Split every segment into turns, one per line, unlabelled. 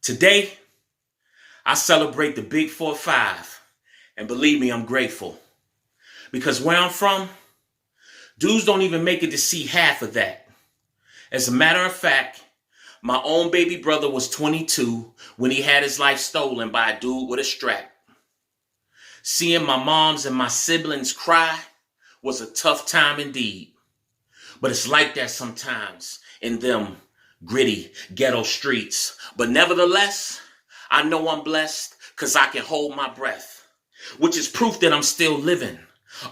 Today, I celebrate the big 4-5, and believe me, I'm grateful. Because where I'm from, dudes don't even make it to see half of that. As a matter of fact, my own baby brother was 22 when he had his life stolen by a dude with a strap. Seeing my moms and my siblings cry was a tough time indeed. But it's like that sometimes in them gritty ghetto streets. But nevertheless, I know I'm blessed because I can hold my breath, which is proof that I'm still living,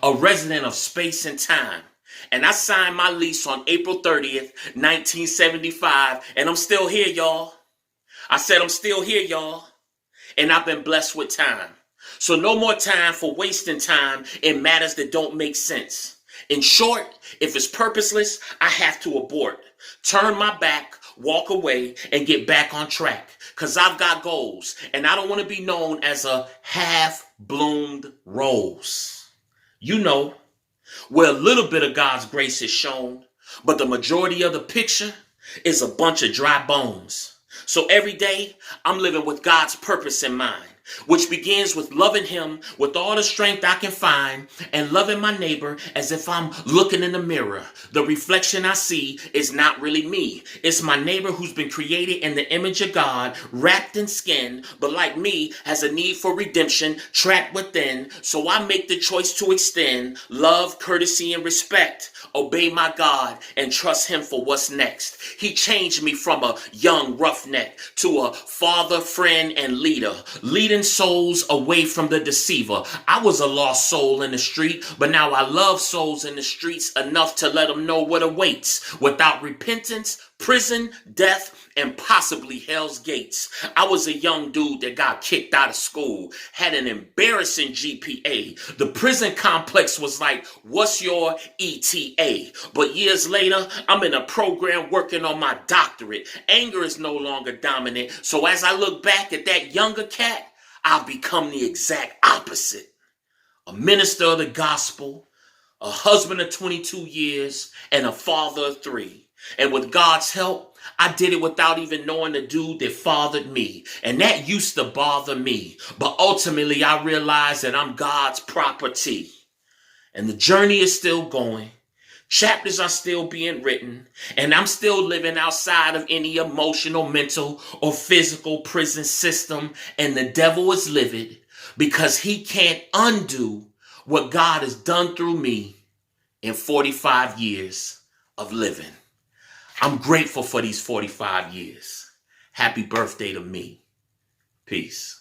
a resident of space and time. And I signed my lease on April 30th, 1975, and I'm still here, y'all. I said I'm still here, y'all. And I've been blessed with time. So no more time for wasting time in matters that don't make sense. In short, if it's purposeless, I have to abort, turn my back, walk away, and get back on track. Because I've got goals, and I don't want to be known as a half-bloomed rose. You know, where a little bit of God's grace is shown, but the majority of the picture is a bunch of dry bones. So every day, I'm living with God's purpose in mind, which begins with loving him with all the strength I can find and loving my neighbor as if I'm looking in the mirror. The reflection I see is not really me. It's my neighbor who's been created in the image of God, wrapped in skin, but like me, has a need for redemption trapped within. So I make the choice to extend love, courtesy, and respect. Obey my God and trust him for what's next. He changed me from a young roughneck to a father, friend, and leader, leading souls away from the deceiver. I was a lost soul in the street, but now I love souls in the streets enough to let them know what awaits. Without repentance, prison, death, and possibly hell's gates. I was a young dude that got kicked out of school, had an embarrassing GPA. The prison complex was like, what's your ETA? But years later, I'm in a program working on my doctorate. Anger is no longer dominant. So as I look back at that younger cat, I've become the exact opposite. A minister of the gospel, a husband of 22 years, and a father of 3. And with God's help, I did it without even knowing the dude that fathered me. And that used to bother me. But ultimately, I realized that I'm God's property. And the journey is still going. Chapters are still being written. And I'm still living outside of any emotional, mental, or physical prison system. And the devil is livid because he can't undo what God has done through me in 45 years of living. I'm grateful for these 45 years. Happy birthday to me. Peace.